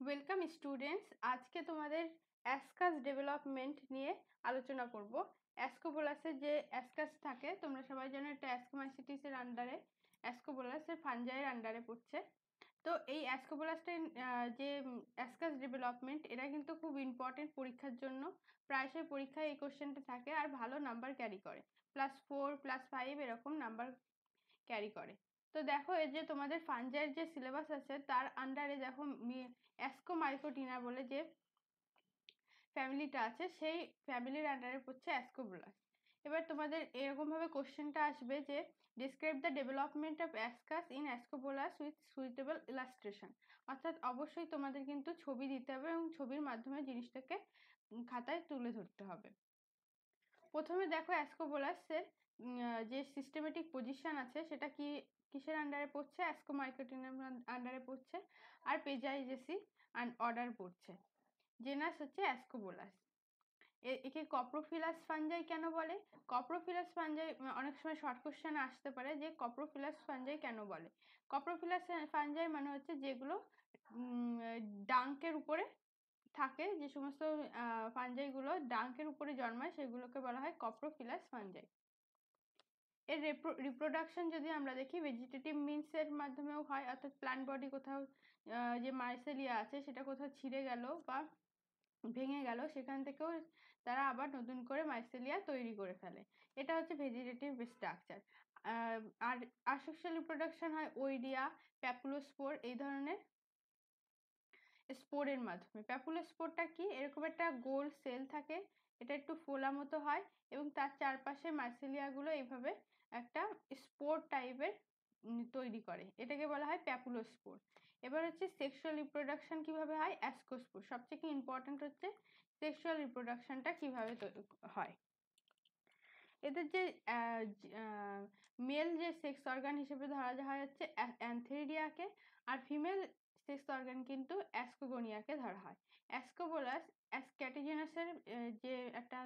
Welcome students. আজকে তোমাদের অ্যাসকাস development নিয়ে আলোচনা করব। অ্যাসকোবোলাসের যে অ্যাসকাস থাকে, তোমরা সবাই জানো এটা অ্যাসকোমাইসিটিসের আন্ডারে, অ্যাসকোবোলাসের ফানজাইয়ের আন্ডারে পড়ছে। তো এই অ্যাসকোবোলাসটা যে অ্যাসকাস ডেভেলপমেন্ট, এটা কিন্তু খুব ইম্পর্টেন্ট পরীক্ষার জন্য। প্রায়শই পরীক্ষায় এই কোশ্চেনটা থাকে আর ভালো নাম্বার ক্যারি করে, +4 +5 এরকম নাম্বার ক্যারি করে। তো দেখো, এই যে তোমাদের ফানজাইয়ের যে সিলেবাস আছে তার আন্ডারে দেখো অ্যাসকোমাইকোটিনা বলে যে ফ্যামিলিটা আছে, সেই ফ্যামিলির আন্ডারে পড়ছে অ্যাসকোবোলাস। এবার তোমাদের এরকম ভাবে কোশ্চেনটা আসবে যে describe the development of ascus in Ascobolus with suitable illustration. অর্থাৎ অবশ্যই তোমাদের কিন্তু ছবি দিতে হবে এবং ছবির মাধ্যমে জিনিসটাকে খাতায় তুলে ধরতে হবে। প্রথমে দেখো, অ্যাসকোবোলাসের যে সিস্টেমেটিক পজিশন আছে সেটা কিসের আন্ডারে পড়ছে? অ্যাসকোমাইকোটিনার আন্ডারে পড়ছে, আর পেজাইজেসি অর্ডার পড়ছে। জেনাস হচ্ছে অ্যাসকোবোলাস। একে কপ্রোফিলাস ফানজাই কেন বলে? কপ্রোফিলাস ফানজাই অনেক সময় শর্ট কোশ্চেন আসতে পারে যে কপ্রোফিলাস ফানজাই কেন বলে। কপ্রোফিলাস ফানজাই মানে হচ্ছে যেগুলো ডাঙ্কের উপরে থাকে, যে সমস্ত ফানজাইগুলো ডাঙ্কের উপরে জন্মায় সেগুলোকে বলা হয় কপ্রোফিলাস ফানজাই। এর রিপ্রোডাকশন যদি আমরা দেখি, ভেজিটেটিভ মিনসের মাধ্যমেও হয়, অর্থাৎ প্ল্যান্ট বডি কোথাও যে মাইসেলিয়া আছে সেটা কোথাও ছিঁড়ে গেল বা ভেঙে গেল, সেখান থেকেও তারা আবার নতুন করে মাইসেলিয়া তৈরি করে ফেলে। এটা হচ্ছে ভেজিটেটিভ স্ট্রাকচার। আর আসেক্সুয়াল রিপ্রোডাকশন হয় ওইডিয়া, প্যাপুলোস্পোর এই ধরনের স্পোরের মাধ্যমে। প্যাপুলোস্পোরটা কি? এরকম একটা গোল সেল থাকে, এটা একটু ফোলা মতো হয় এবং তার চারপাশে মাইসেলিয়াগুলো এইভাবে একটা স্পোর টাইপের তৈরি করে, এটাকে বলা হয় প্যাপুলোস্পোর। এবার হচ্ছে সেক্সুয়াল রিপ্রোডাকশন কিভাবে হয়? অ্যাসকোস্পোর। সবথেকে ইম্পর্টেন্ট হচ্ছে সেক্সুয়াল রিপ্রোডাকশনটা কিভাবে হয়। এদের যে মেল যে সেক্স অর্গান হিসেবে ধরা হয় হচ্ছে অ্যান্থেরিডিয়াকে, আর ফিমেল সেক্স অর্গান কিন্তু অ্যাসকোগোনিয়াকে ধরা হয়। অ্যাসকোবোলাস অ্যাসক্যাটিজেনাসের যে একটা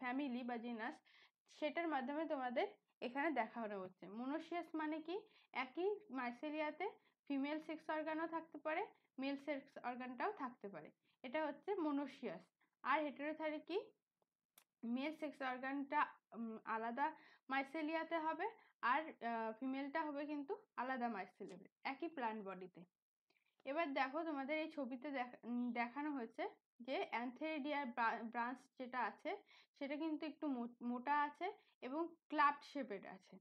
ফ্যামিলি বা জিনাস, সেটার মাধ্যমে তোমাদের এখানে দেখানো হচ্ছে। মোনোসিয়াস মানে কি? একই মাইসেলিয়াতে ফিমেল সেক্স অর্গানও থাকতে পারে, মেল সেক্স অর্গানটাও থাকতে পারে, এটা হচ্ছে মোনোসিয়াস। আর হেটেরোথারি কি? মেল সেক্স অর্গানটা আলাদা মাইসেলিয়াতে হবে, আর ফিমেলটা হবে কিন্তু আলাদা মাইসেলিয়াতে, একই প্ল্যান্ট বডিতে। এবার দেখো, তোমাদের এই ছবিতে দেখানো হয়েছে যে অ্যান্থেরিডিয়ার ব্রাঞ্চ যেটা আছে সেটা কিন্তু একটু মোটা আছে এবং ক্লাবড শেপের আছে।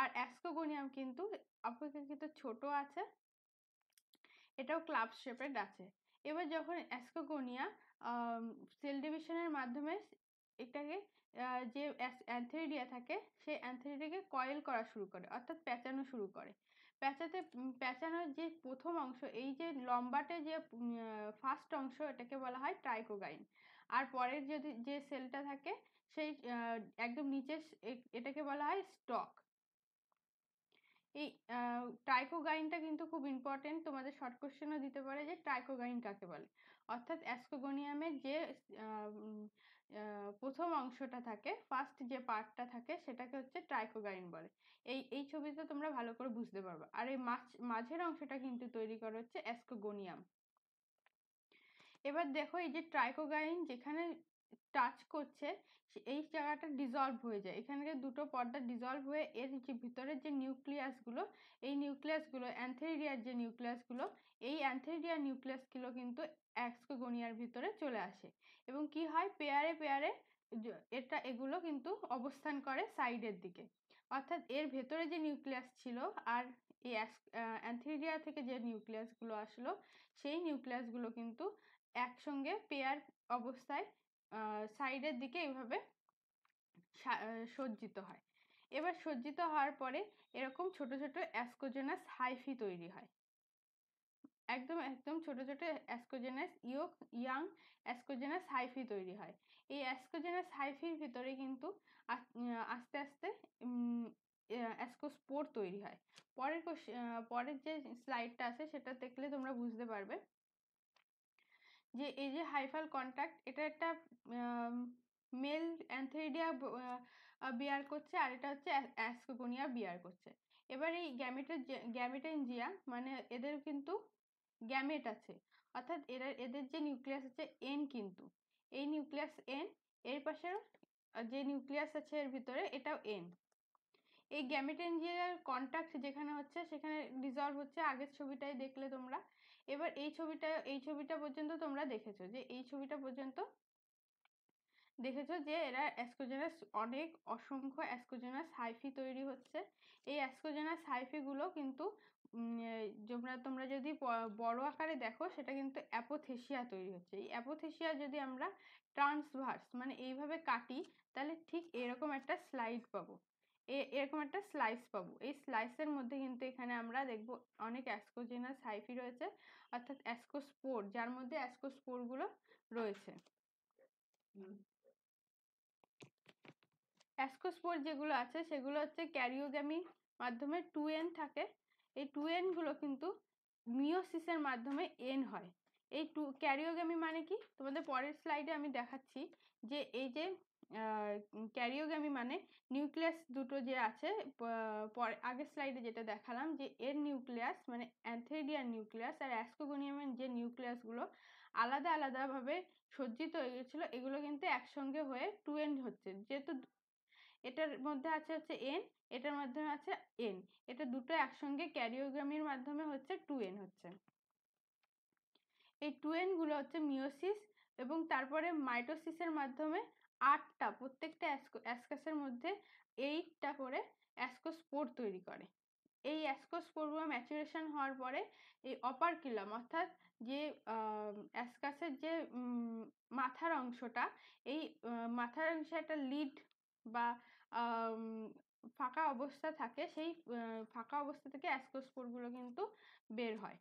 আর অ্যাসকোগোনিয়াম কিন্তু অপেক্ষাকৃত ছোট আছে, এটাও ক্লাব শেপের আছে। এবার যখন অ্যাসকোগোনিয়া সেল ডিভিশনের মাধ্যমে এটাকে যে অ্যান্থেরিডিয়া থাকে সেই অ্যান্থেরিডিয়াকে কয়েল করা শুরু করে, অর্থাৎ পেঁচানো শুরু করে। পেঁচানোর যে প্রথম অংশ, এই যে লম্বাটে যে ফার্স্ট অংশ, এটাকে বলা হয় ট্রাইকোগাইন। আর পরের যে সেলটা থাকে সেই একদম নিচে, এটাকে বলা হয় স্টক। এই ট্রাইকোগাইনটা কিন্তু খুব ইম্পর্টেন্ট, তোমাদের শর্ট কোশ্চেনও দিতে পারে যে ট্রাইকোগাইন কাকে বলে। অর্থাৎ অ্যাসকোগোনিয়ামের যে প্রথম অংশটা থাকে, ফার্স্ট যে পার্টটা থাকে, সেটাকে হচ্ছে ট্রাইকোগাইন বলে। এই ছবিতে তোমরা ভালো করে বুঝতে পারবে। আর এই মাঝের অংশটা কিন্তু তৈরি করা হচ্ছে অ্যাসকোগোনিয়াম। এবার দেখো, এই যে ট্রাইকোগাইন যেখানে টাচ করছে এই জায়গাটা ডিজলভ হয়ে যায়, এখানে দুটো পর্দা ডিজলভ হয়ে এর যে ভিতরের যে নিউক্লিয়াসগুলো, এই নিউক্লিয়াসগুলো অ্যান্থেরিডিয়ার যে নিউক্লিয়াসগুলো, এই অ্যান্থেরিডিয়ার নিউক্লিয়াসগুলো কিন্তু অ্যাসকোগোনিয়ার ভিতরে চলে আসে এবং কি হয়, পেয়ারে পেয়ারে এগুলো কিন্তু অবস্থান করে সাইডের দিকে। অর্থাৎ এর ভেতরে যে নিউক্লিয়াস ছিল আর এই অ্যান্থেরিডিয়া থেকে যে নিউক্লিয়াসগুলো আসলো, সেই নিউক্লিয়াসগুলো কিন্তু একসঙ্গে পেয়ার অবস্থায় সাইডের দিকে এইভাবে সজ্জিত হয়। এবার সজ্জিত হওয়ার পরে এরকম ছোট ছোট অ্যাসকোজেনাস হাইফি তৈরি হয়, একদম একদম ছোট ছোট অ্যাসকোজেনাস ইয়াং অ্যাসকোজেনাস হাইফি তৈরি হয়। এই অ্যাসকোজেনাস হাইফির ভিতরে কিন্তু আস্তে আস্তে অ্যাসকোস্পোর তৈরি হয়। পরের যে স্লাইডটা আছে সেটা দেখলে তোমরা বুঝতে পারবে যে এই যে হাইফাল কন্ট্যাক্ট, এটা একটা মেল অ্যান্থেরিডিয়া বিয়ার করছে, আর এটা হচ্ছে অ্যাসকোগোনিয়া বিয়ার করছে। এবার এই গ্যামেটেনজিয়া মানে এদের কিন্তু গ্যামেট আছে, অর্থাৎ এদের যে নিউক্লিয়াস আছে এন, কিন্তু এই নিউক্লিয়াস এন, এর পাশে যে নিউক্লিয়াস আছে এর ভিতরে এটাও এন। এই গ্যামেটেনজিয়ার কন্টাক্ট যেখানে হচ্ছে সেখানে ডিজলভ হচ্ছে, আগের ছবিটাই দেখলে তোমরা। এবার এই ছবিটা পর্যন্ত তোমরা দেখেছো, যে এই ছবিটা পর্যন্ত দেখেছো যে এরা অ্যাসকোজেনাস, অসংখ্য অ্যাসকোজেনাস হাইফি তৈরি হচ্ছে। এই অ্যাসকোজেনাস হাইফিগুলো কিন্তু তোমরা যদি বড় আকারে দেখো সেটা কিন্তু অ্যাপোথেসিয়া তৈরি হচ্ছে। এই অ্যাপোথেসিয়া যদি আমরা ট্রান্সভার্স মানে এইভাবে কাটি, তাহলে ঠিক এরকম একটা স্লাইড পাবো, এরকম একটা স্লাইস পাবো। এই স্লাইসের মধ্যে কিন্তু এখানে আমরা দেখব অনেক অ্যাসকোজেনাস হাইফি রয়েছে, অর্থাৎ অ্যাসকোস্পোর, যার মধ্যে অ্যাসকোস্পোরগুলো রয়েছে। অ্যাসকোস্পোর যেগুলো আছে সেগুলো হচ্ছে ক্যারিওগ্যামির মাধ্যমে 2n থাকে। এই 2n গুলো কিন্তু মিওসিসের মাধ্যমে n হয়। এই ক্যারিওগ্যামি মানে কি, তোমাদের পরের স্লাইডে আমি দেখাচ্ছি যে এই যে ক্যারিওগ্যামি মানে নিউক্লিয়াস দুটো যে আছে, আগের স্লাইডে যেটা দেখালাম যে এর নিউক্লিয়াস মানে অ্যান্থেরিডিয়ান নিউক্লিয়াস আর অ্যাসকোগোনিয়ামের যে নিউক্লিয়াসগুলো আলাদা আলাদাভাবে সজ্জিত হয়ে গেছিল, এগুলো কিন্তু একসঙ্গে হয়ে 2n হচ্ছে। যেহেতু এটার মধ্যে আছে হচ্ছে এন, এটার মাধ্যমে আছে এন, এটা দুটো একসঙ্গে ক্যারিওগ্রামির মাধ্যমে হচ্ছে 2n হচ্ছে। এই 2n গুলো হচ্ছে মিওসিস, এবং তারপরে মাইটোসিসের মাধ্যমে 8টা, প্রত্যেকটা অ্যাসকাসের মধ্যে 8টা করে অ্যাসকোস্পোর তৈরি করে। এই অ্যাসকোস্পোরগুলো ম্যাচুরেশন হওয়ার পরে এই অপারকিলাম, অর্থাৎ যে অ্যাসকাসের যে মাথার অংশটা, এই মাথার অংশে একটা লিড বা ফাঁকা অবস্থা থাকে, সেই ফাঁকা অবস্থা থেকে অ্যাসকোস্পোরগুলো কিন্তু বের হয়।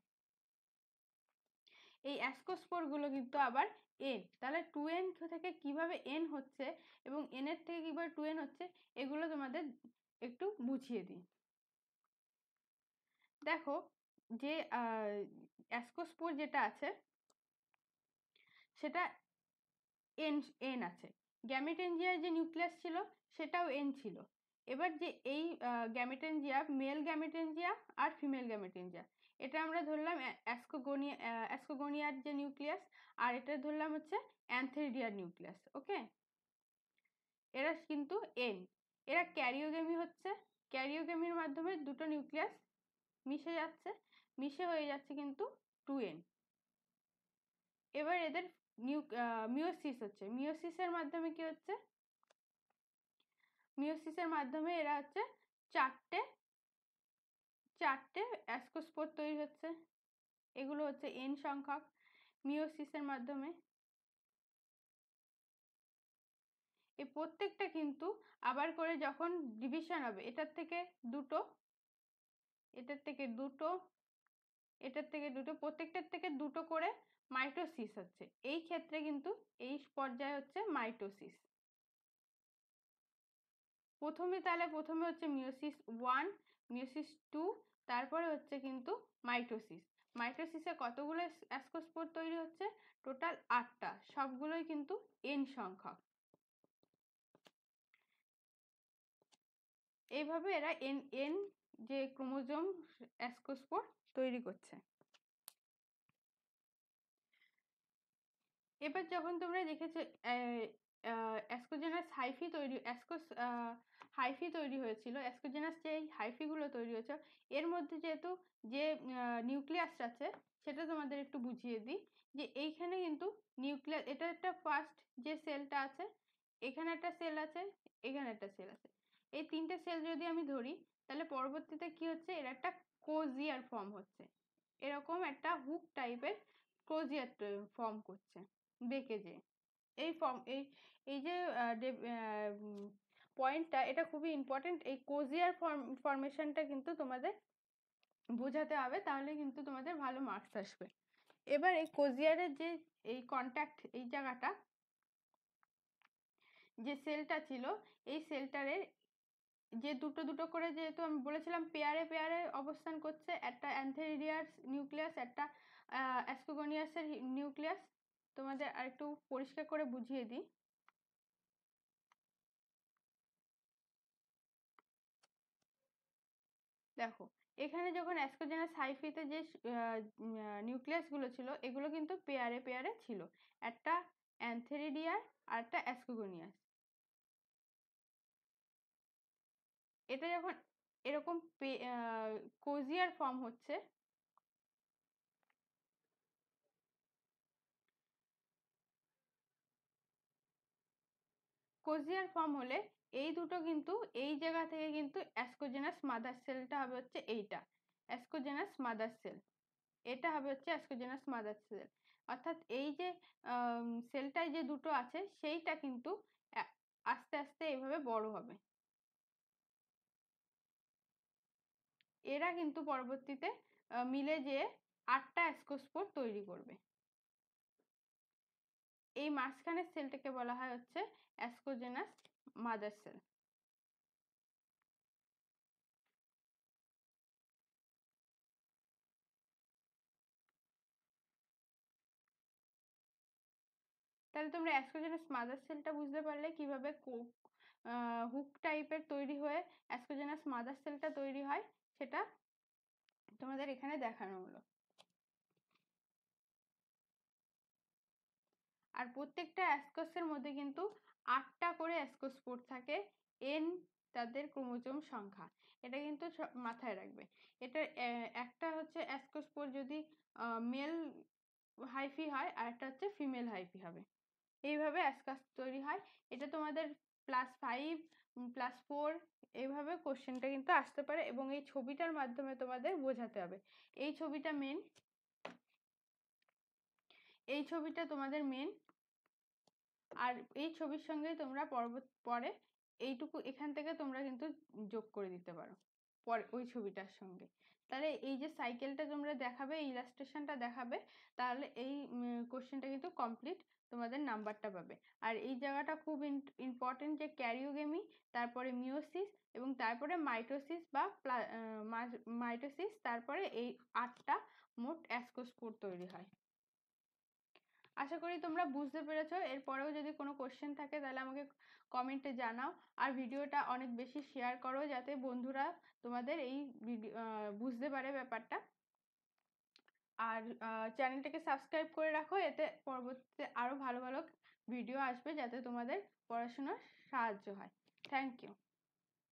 এই অ্যাসকোস্পোরগুলো কিন্তু আবার এন, তাহলে 2n থেকে কিভাবে এন হচ্ছে এবং এন এর থেকে কিভাবে 2n হচ্ছে, এগুলো তোমাদের একটু বুঝিয়ে দিই। দেখো যে অ্যাসকোস্পোর যেটা আছে সেটা এন এন আছে। গ্যামেটেনজিয়ার যে নিউক্লিয়াস ছিল সেটাও এন ছিল। এবার যে এই গ্যামেটেনজিয়া, মেল গ্যামেটেনজিয়া আর ফিমেল গ্যামেটেনজিয়া, এটা আমরা ধরলাম অ্যাসকোগোনিয়ার যে নিউক্লিয়াস, আর এটা ধরলাম হচ্ছে অ্যান্থেরিডিয়ার নিউক্লিয়াস। ওকে, এরা কিন্তু এন, এরা ক্যারিওগেমি হচ্ছে, ক্যারিওগেমির মাধ্যমে দুটো নিউক্লিয়াস মিশে যাচ্ছে, মিশে হয়ে যাচ্ছে কিন্তু 2n। এবার এদের মিওসিস হচ্ছে, মিওসিসের মাধ্যমে কি হচ্ছে, মিওসিসের মাধ্যমে এরা হচ্ছে চারটে অ্যাসকোস্পোর তৈরি হচ্ছে, এগুলো হচ্ছে n সংখ্যক। মিওসিসের মাধ্যমে এই প্রত্যেকটা কিন্তু আবার করে যখন ডিভিশন হবে, এটার থেকে দুটো, এটার থেকে দুটো, এটার থেকে দুটো, প্রত্যেকটার থেকে দুটো করে মাইটোসিস হচ্ছে। এই ক্ষেত্রে কিন্তু এই পর্যায়ে হচ্ছে মাইটোসিস। প্রথমে হচ্ছে মিওসিস 1, মিওসিস 2, তারপরে হচ্ছে কিন্তু মাইটোসিস। মাইটোসিসে কতগুলো অ্যাসকোস্পোর তৈরি হচ্ছে, টোটাল 8টা, সবগুলোই কিন্তু n সংখ্যক। এইভাবে এরা n যে ক্রোমোজোম অ্যাসকোস্পোর তৈরি করছে। এবার যখন তোমরা দেখেছো অ্যাসকোজেনাস হাইফি তৈরি হয়েছিল, অ্যাসকোজেনাস যে হাইফিগুলো তৈরি হয়েছে, এর মধ্যে যেহেতু যে নিউক্লিয়াস আছে সেটা তোমাদের একটু বুঝিয়ে দিই, যে এইখানে কিন্তু নিউক্লিয়াস, এটা একটা ফার্স্ট যে সেলটা আছে, এখানে একটা সেল আছে, এখানে একটা সেল আছে, এই তিনটে সেল যদি আমি ধরি, তাহলে পরবর্তীতে কি হচ্ছে, এর একটা কোজিয়ার ফর্ম হচ্ছে, এরকম একটা হুক টাইপের কোজিয়ার ফর্ম করছে বেঁকে যে। এই ফর্ম এই যে পয়েন্টটা, এটা খুবই ইম্পর্টেন্ট। এই কোজিয়ার ফর্মেশনটা কিন্তু তোমাদের বোঝাতে হবে, তাহলে কিন্তু তোমাদের ভালো মার্কস আসবে। এবার এই কোজিয়ারের যে এই কন্ট্যাক্ট, এই জায়গাটা যে সেলটা ছিল, এই সেলটারে যে দুটো দুটো করে, যেহেতু আমি বলেছিলাম পেয়ারে পেয়ারে অবস্থান করছে, একটা অ্যান্থেরিডিয়াস নিউক্লিয়াস, একটা অ্যাসকোগোনিয়াসের নিউক্লিয়াস, তোমাদের আর একটু পরিষ্কার করে বুঝিয়ে দিই। দেখো এখানে যখন অ্যাসকোজেনাস হাইফিতে যে নিউক্লিয়াস গুলো ছিল এগুলো কিন্তু পেয়ারে পেয়ারে ছিল, একটা অ্যান্থেরিডিয়ার আর একটা অ্যাসকোগোনিয়াস। এটা যখন এরকম কোজিয়ার ফর্ম হচ্ছে, কোজিয়ার ফর্ম হলে এই দুটো কিন্তু এই জায়গা থেকে কিন্তু অ্যাসকোজেনাস মাদার সেলটা হবে হচ্ছে এইটা অ্যাসকোজেনাস মাদার সেল, এটা হবে হচ্ছে অ্যাসকোজেনাস মাদার সেল। অর্থাৎ এই যে সেলটায় যে দুটো আছে সেইটা কিন্তু আস্তে আস্তে এইভাবে বড় হবে। এরা কিন্তু পরবর্তীতে মিলে যেয়ে 8টা অ্যাসকোস্পোর তৈরি করবে। এই মাঝখানের সেলটাকে বলা হয় হচ্ছে অ্যাসকোজেনাস মাদার সেল। তাহলে তোমরা অ্যাসকোজেনাস মাদার সেলটা বুঝতে পারলে কিভাবে হুক টাইপের তৈরি হয়ে অ্যাসকোজেনাস মাদার সেলটা তৈরি হয়, সেটা তোমাদের এখানে দেখানো হলো। আর প্রত্যেকটা অ্যাসকোসের মধ্যে কিন্তু 8টা করে অ্যাসকোস্পোর থাকে, এন তাদের ক্রোমোজোম সংখ্যা, এটা কিন্তু মাথায় রাখবে। এটা একটা হচ্ছে অ্যাসকোস্পোর যদি মেল হাইফি হয় আর একটা হচ্ছে ফিমেল হাইফি হবে, এইভাবে অ্যাসকাস তৈরি হয়। এটা তোমাদের +5 +4 এইভাবে কোশ্চেনটা কিন্তু আসতে পারে, এবং এই ছবিটার মাধ্যমে তোমাদের বোঝাতে হবে। এই ছবিটা মেন, এই ছবিটা তোমাদের মেন, আর এই ছবির সঙ্গে তোমরা পরে এইটুকু এখান থেকে তোমরা কিন্তু যোগ করে দিতে পারো পরে ওই ছবিটার সঙ্গে। তাহলে এই যে সাইকেলটা তোমরা দেখাবে, ইলাস্ট্রেশনটা দেখাবে, তাহলে এই কোশ্চেনটা কিন্তু কমপ্লিট, তোমাদের নাম্বারটা পাবে। আর এই জায়গাটা খুব ইম্পর্টেন্ট যে ক্যারিওগেমি, তারপরে মিওসিস, এবং তারপরে মাইটোসিস বা মাইটোসিস, তারপরে এই 8টা মোট অ্যাসকোস্পোর তৈরি হয়। আশা করি তোমরা বুঝতে পেরেছো। এরপরেও যদি কোনো কোশ্চেন থাকে তাহলে আমাকে কমেন্টে জানাও, আর ভিডিওটা অনেক বেশি শেয়ার করো যাতে বন্ধুরা তোমাদের এই ভিডিও বুঝতে পারে ব্যাপারটা। আর চ্যানেলটাকে সাবস্ক্রাইব করে রাখো, এতে পরবর্তীতে আরো ভালো ভালো ভিডিও আসবে যাতে তোমাদের পড়াশোনার সাহায্য হয়। Thank you.